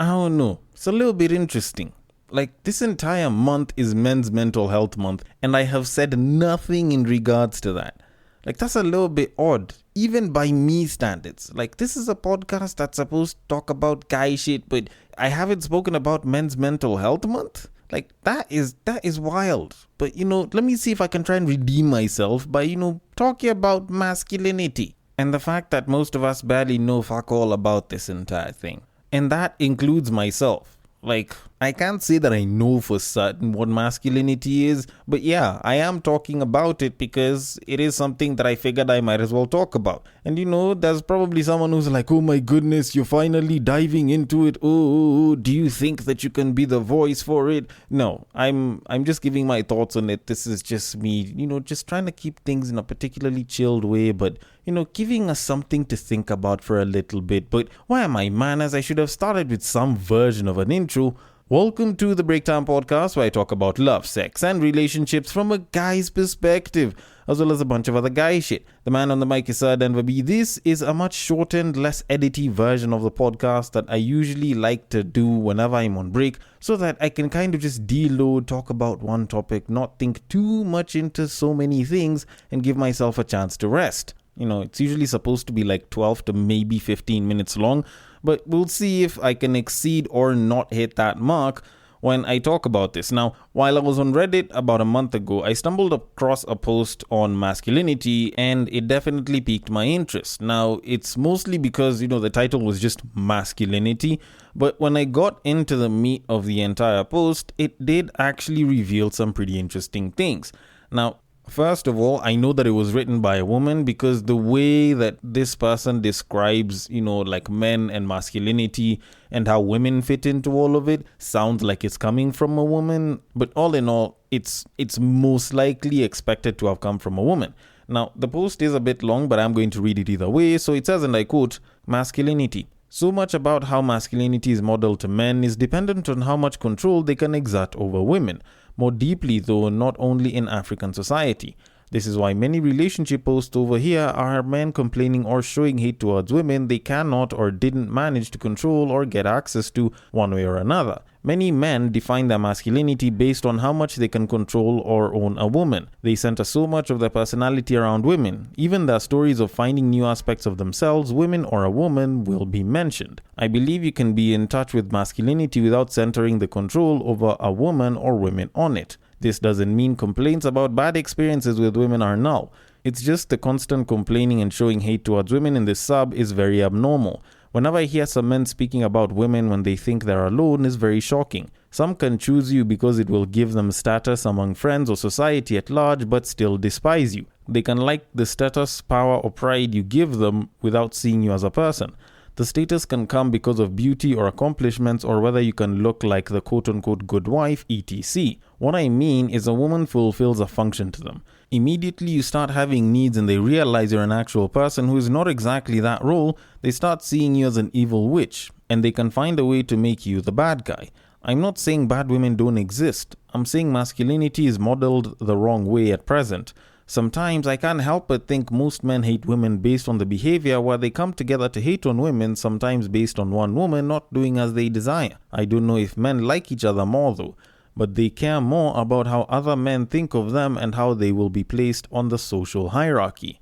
I don't know. It's a little bit interesting. Like, this entire month is Men's Mental Health Month, and I have said nothing in regards to that. Like, that's a little bit odd, even by me standards. Like, this is a podcast that's supposed to talk about guy shit, but I haven't spoken about Men's Mental Health Month? Like, that is wild. But, let me see if I can try and redeem myself by, talking about masculinity. And the fact that most of us barely know fuck all about this entire thing. And that includes myself. Like, I can't say that I know for certain what masculinity is, but yeah, I am talking about it because it is something that I figured I might as well talk about. And there's probably someone who's like, oh my goodness, you're finally diving into it. Oh, do you think that you can be the voice for it? No, I'm just giving my thoughts on it. This is just me, just trying to keep things in a particularly chilled way, but giving us something to think about for a little bit. But why am I manners? I should have started with some version of an intro. Welcome to the Breakdown Podcast, where I talk about love, sex, and relationships from a guy's perspective, as well as a bunch of other guy shit. The man on the mic is Sir Denver B. This is a much shortened, less edity version of the podcast that I usually like to do whenever I'm on break, so that I can kind of just deload, talk about one topic, not think too much into so many things, and give myself a chance to rest. It's usually supposed to be like 12 to maybe 15 minutes long, but we'll see if I can exceed or not hit that mark when I talk about this. Now, while I was on Reddit about a month ago, I stumbled across a post on masculinity, and it definitely piqued my interest. Now, it's mostly because, the title was just masculinity, but when I got into the meat of the entire post, it did actually reveal some pretty interesting things. Now, first of all, I know that it was written by a woman because the way that this person describes, like men and masculinity and how women fit into all of it sounds like it's coming from a woman. But all in all, it's most likely expected to have come from a woman. Now, the post is a bit long, but I'm going to read it either way. So it says, and I quote, masculinity. So much about how masculinity is modeled to men is dependent on how much control they can exert over women. More deeply, though, not only in African society. This is why many relationship posts over here are men complaining or showing hate towards women they cannot or didn't manage to control or get access to one way or another. Many men define their masculinity based on how much they can control or own a woman. They center so much of their personality around women. Even their stories of finding new aspects of themselves, women or a woman, will be mentioned. I believe you can be in touch with masculinity without centering the control over a woman or women on it. This doesn't mean complaints about bad experiences with women are null. It's just the constant complaining and showing hate towards women in this sub is very abnormal. Whenever I hear some men speaking about women when they think they're alone is very shocking. Some can choose you because it will give them status among friends or society at large, but still despise you. They can like the status, power, or pride you give them without seeing you as a person. The status can come because of beauty or accomplishments, or whether you can look like the quote-unquote good wife, etc. What I mean is a woman fulfills a function to them. Immediately you start having needs and they realize you're an actual person who is not exactly that role, they start seeing you as an evil witch, and they can find a way to make you the bad guy. I'm not saying bad women don't exist. I'm saying masculinity is modeled the wrong way at present. Sometimes I can't help but think most men hate women based on the behavior, where they come together to hate on women, sometimes based on one woman not doing as they desire. I don't know if men like each other more though, but they care more about how other men think of them and how they will be placed on the social hierarchy.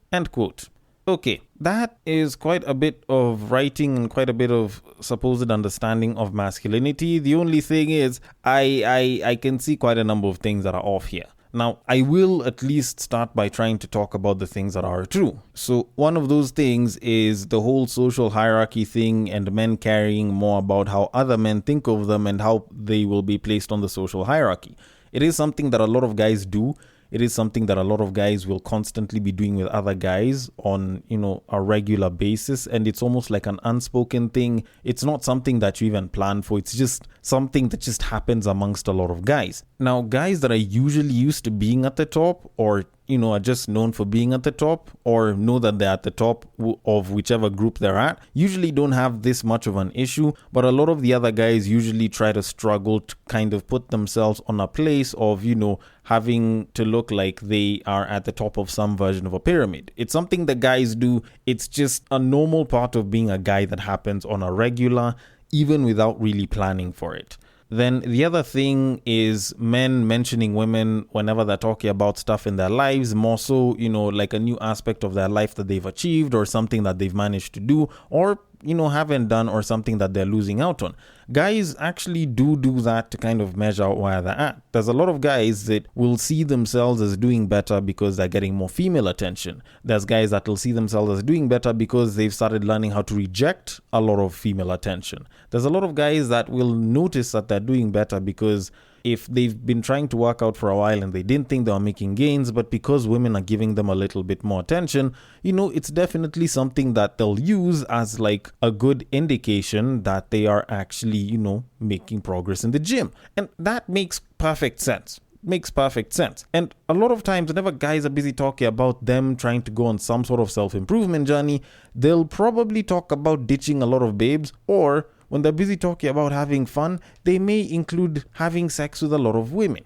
End quote. Okay, that is quite a bit of writing and quite a bit of supposed understanding of masculinity. The only thing is, I can see quite a number of things that are off here. Now, I will at least start by trying to talk about the things that are true. So one of those things is the whole social hierarchy thing and men caring more about how other men think of them and how they will be placed on the social hierarchy. It is something that a lot of guys do. It is something that a lot of guys will constantly be doing with other guys on, a regular basis. And it's almost like an unspoken thing. It's not something that you even plan for. It's just something that just happens amongst a lot of guys. Now, guys that are usually used to being at the top, or are just known for being at the top, or know that they're at the top of whichever group they're at, usually don't have this much of an issue. But a lot of the other guys usually try to struggle to kind of put themselves on a place of, having to look like they are at the top of some version of a pyramid. It's something that guys do. It's just a normal part of being a guy that happens on a regular, even without really planning for it. Then the other thing is men mentioning women whenever they're talking about stuff in their lives, more so, like a new aspect of their life that they've achieved or something that they've managed to do or, haven't done or something that they're losing out on. Guys actually do that to kind of measure where they're at. There's a lot of guys that will see themselves as doing better because they're getting more female attention. There's guys that will see themselves as doing better because they've started learning how to reject a lot of female attention. There's a lot of guys that will notice that they're doing better because if they've been trying to work out for a while and they didn't think they were making gains, but because women are giving them a little bit more attention, it's definitely something that they'll use as like a good indication that they are actually, making progress in the gym. And that makes perfect sense. And a lot of times whenever guys are busy talking about them trying to go on some sort of self-improvement journey, they'll probably talk about ditching a lot of babes, or when they're busy talking about having fun, they may include having sex with a lot of women.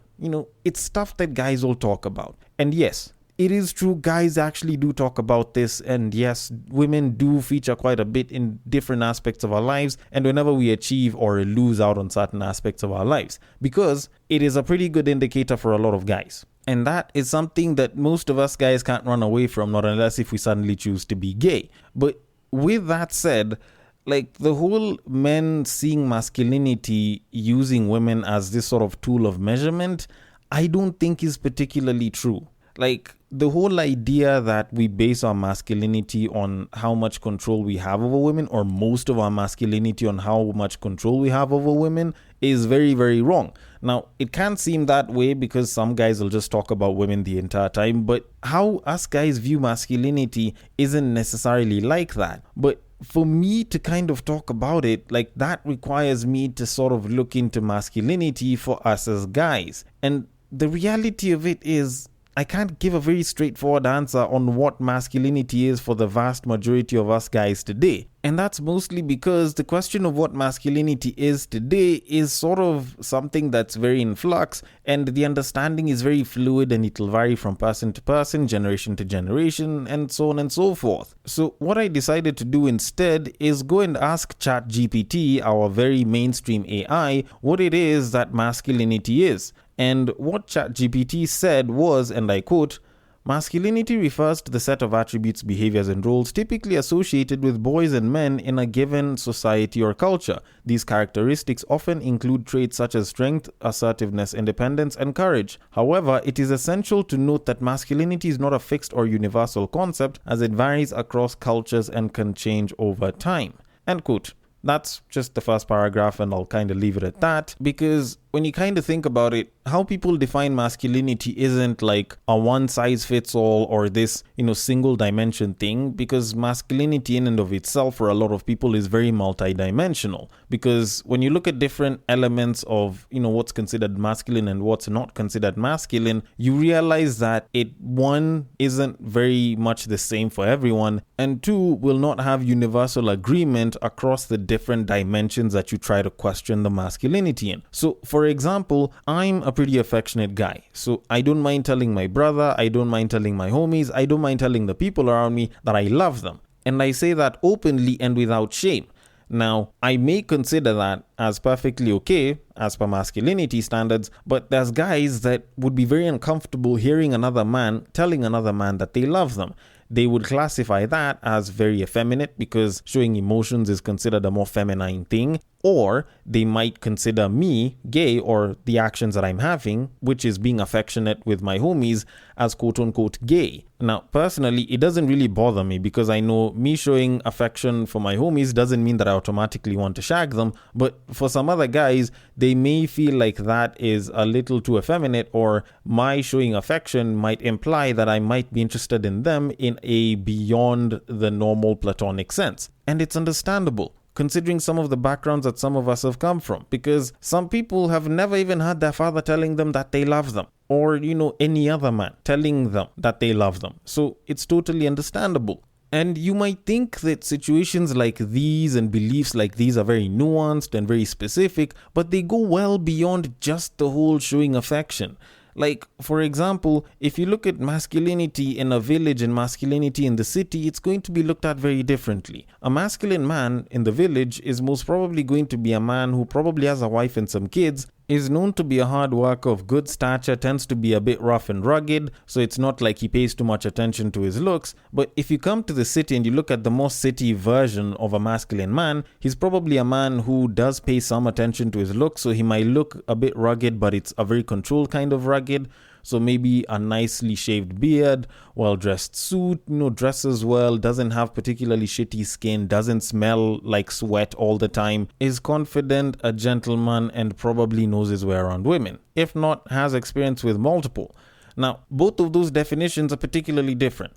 It's stuff that guys will talk about. And yes, it is true, guys actually do talk about this. And yes, women do feature quite a bit in different aspects of our lives. And whenever we achieve or lose out on certain aspects of our lives, because it is a pretty good indicator for a lot of guys. And that is something that most of us guys can't run away from, not unless if we suddenly choose to be gay. But with that said, like the whole men seeing masculinity using women as this sort of tool of measurement, I don't think is particularly true. Like the whole idea that we base our masculinity on how much control we have over women, or most of our masculinity on how much control we have over women, is very, very wrong. Now, it can seem that way because some guys will just talk about women the entire time, but how us guys view masculinity isn't necessarily like that. But for me to kind of talk about it, like that requires me to sort of look into masculinity for us as guys. And the reality of it is, I can't give a very straightforward answer on what masculinity is for the vast majority of us guys today. And that's mostly because the question of what masculinity is today is sort of something that's very in flux, and the understanding is very fluid, and it'll vary from person to person, generation to generation, and so on and so forth. So what I decided to do instead is go and ask ChatGPT, our very mainstream AI, what it is that masculinity is. And what ChatGPT said was, and I quote, "Masculinity refers to the set of attributes, behaviors, and roles typically associated with boys and men in a given society or culture. These characteristics often include traits such as strength, assertiveness, independence, and courage. However, it is essential to note that masculinity is not a fixed or universal concept, as it varies across cultures and can change over time." End quote. That's just the first paragraph, and I'll kind of leave it at that, because when you kind of think about it, how people define masculinity isn't like a one size fits all or this, single dimension thing, because masculinity in and of itself for a lot of people is very multidimensional. Because when you look at different elements of, what's considered masculine and what's not considered masculine, you realize that one, isn't very much the same for everyone, and two, will not have universal agreement across the different dimensions that you try to question the masculinity in. So, for example, I'm a pretty affectionate guy. So I don't mind telling my brother, I don't mind telling my homies, I don't mind telling the people around me that I love them. And I say that openly and without shame. Now, I may consider that as perfectly okay as per masculinity standards, but there's guys that would be very uncomfortable hearing another man telling another man that they love them. They would classify that as very effeminate because showing emotions is considered a more feminine thing. Or they might consider me gay, or the actions that I'm having, which is being affectionate with my homies, as quote unquote gay. Now, personally, it doesn't really bother me because I know me showing affection for my homies doesn't mean that I automatically want to shag them. But for some other guys, they may feel like that is a little too effeminate, or my showing affection might imply that I might be interested in them in a beyond the normal platonic sense. And it's understandable, considering some of the backgrounds that some of us have come from, because some people have never even had their father telling them that they love them, or any other man telling them that they love them. So it's totally understandable. And you might think that situations like these and beliefs like these are very nuanced and very specific, but they go well beyond just the whole showing affection. Like, for example, if you look at masculinity in a village and masculinity in the city, it's going to be looked at very differently. A masculine man in the village is most probably going to be a man who probably has a wife and some kids, is known to be a hard worker of good stature, tends to be a bit rough and rugged, so it's not like he pays too much attention to his looks. But if you come to the city and you look at the more city version of a masculine man, he's probably a man who does pay some attention to his looks, so he might look a bit rugged, but it's a very controlled kind of rugged. So maybe a nicely shaved beard, well-dressed suit, dresses well, doesn't have particularly shitty skin, doesn't smell like sweat all the time, is confident, a gentleman, and probably knows his way around women. If not, has experience with multiple. Now, both of those definitions are particularly different,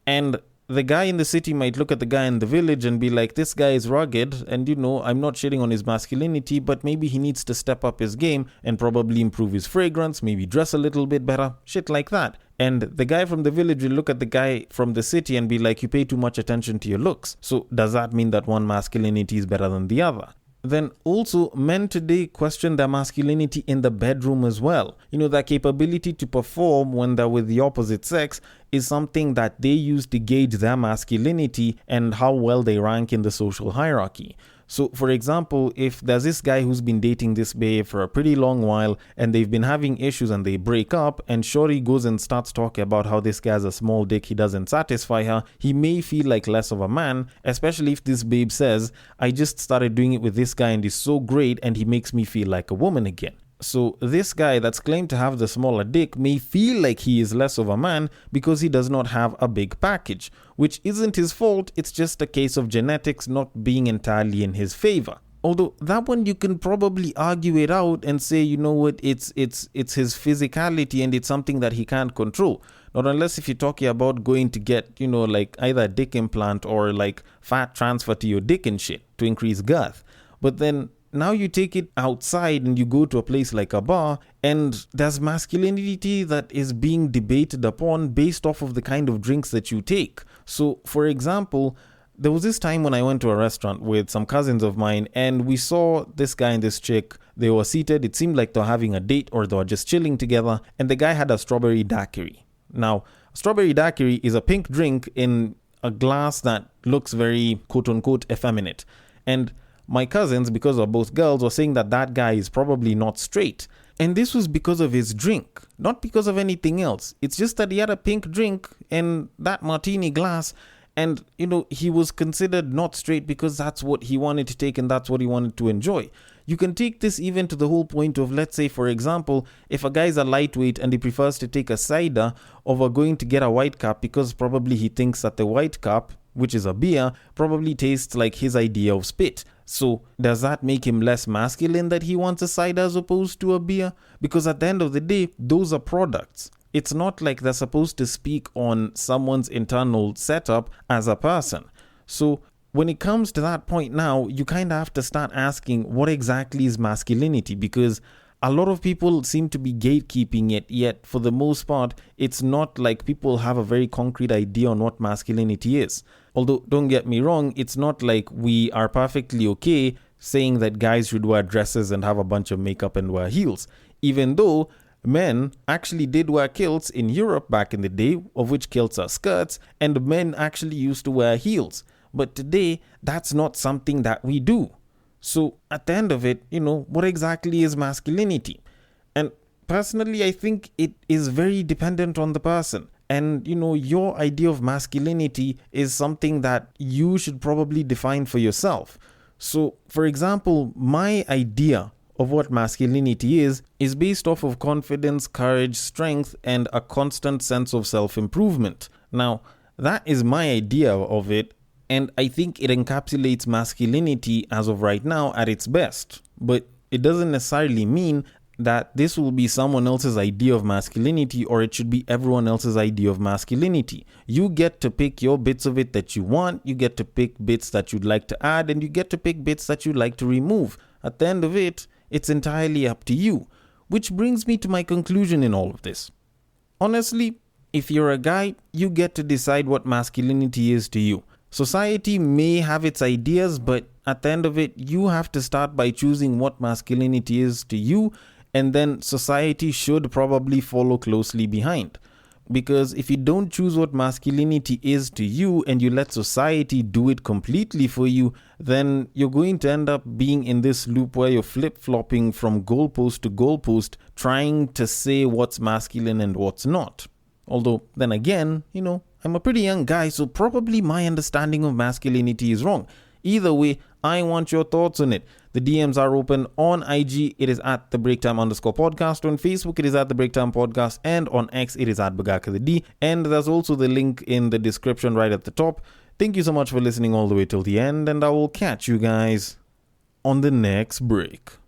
and the guy in the city might look at the guy in the village and be like, this guy is rugged, and I'm not shitting on his masculinity, but maybe he needs to step up his game and probably improve his fragrance, maybe dress a little bit better, shit like that. And the guy from the village will look at the guy from the city and be like, you pay too much attention to your looks. So does that mean that one masculinity is better than the other? Then also, men today question their masculinity in the bedroom as well. Their capability to perform when they're with the opposite sex is something that they use to gauge their masculinity and how well they rank in the social hierarchy. So, for example, if there's this guy who's been dating this babe for a pretty long while and they've been having issues and they break up, and Shorty goes and starts talking about how this guy has a small dick, he doesn't satisfy her, he may feel like less of a man, especially if this babe says, I just started doing it with this guy and he's so great and he makes me feel like a woman again. So this guy that's claimed to have the smaller dick may feel like he is less of a man because he does not have a big package, which isn't his fault, it's just a case of genetics not being entirely in his favor. Although that one you can probably argue it out and say, it's his physicality and it's something that he can't control. Not unless if you're talking about going to get, like either a dick implant or like fat transfer to your dick and shit to increase girth. But then now you take it outside and you go to a place like a bar and there's masculinity that is being debated upon based off of the kind of drinks that you take. So, for example, there was this time when I went to a restaurant with some cousins of mine and we saw this guy and this chick. They were seated. It seemed like they were having a date or they were just chilling together, and the guy had a strawberry daiquiri. Now, strawberry daiquiri is a pink drink in a glass that looks very quote-unquote effeminate. And my cousins, because they're both girls, were saying that that guy is probably not straight. And this was because of his drink, not because of anything else. It's just that he had a pink drink in that martini glass and, he was considered not straight because that's what he wanted to take and that's what he wanted to enjoy. You can take this even to the whole point of, let's say, for example, if a guy's a lightweight and he prefers to take a cider over going to get a white cup because probably he thinks that the white cup, which is a beer, probably tastes like his idea of spit. So does that make him less masculine that he wants a cider as opposed to a beer? Because at the end of the day, those are products. It's not like they're supposed to speak on someone's internal setup as a person. So when it comes to that point now, you kind of have to start asking what exactly is masculinity, because a lot of people seem to be gatekeeping it, yet for the most part, it's not like people have a very concrete idea on what masculinity is. Although, don't get me wrong, it's not like we are perfectly okay saying that guys should wear dresses and have a bunch of makeup and wear heels. Even though men actually did wear kilts in Europe back in the day, of which kilts are skirts, and men actually used to wear heels. But today, that's not something that we do. So at the end of it, what exactly is masculinity? And personally, I think it is very dependent on the person. And, your idea of masculinity is something that you should probably define for yourself. So, for example, my idea of what masculinity is based off of confidence, courage, strength, and a constant sense of self-improvement. Now, that is my idea of it. And I think it encapsulates masculinity as of right now at its best. But it doesn't necessarily mean that this will be someone else's idea of masculinity or it should be everyone else's idea of masculinity. You get to pick your bits of it that you want, you get to pick bits that you'd like to add, and you get to pick bits that you'd like to remove. At the end of it, it's entirely up to you. Which brings me to my conclusion in all of this. Honestly, if you're a guy, you get to decide what masculinity is to you. Society may have its ideas, but at the end of it, you have to start by choosing what masculinity is to you and then society should probably follow closely behind. Because if you don't choose what masculinity is to you and you let society do it completely for you, then you're going to end up being in this loop where you're flip-flopping from goalpost to goalpost, trying to say what's masculine and what's not. Although, then again, I'm a pretty young guy, so probably my understanding of masculinity is wrong. Either way, I want your thoughts on it. The DMs are open on IG. It is at the Breaktime_podcast. On Facebook, it is at the Breaktime Podcast. And on X, it is at Bagaka the D. And there's also the link in the description right at the top. Thank you so much for listening all the way till the end. And I will catch you guys on the next break.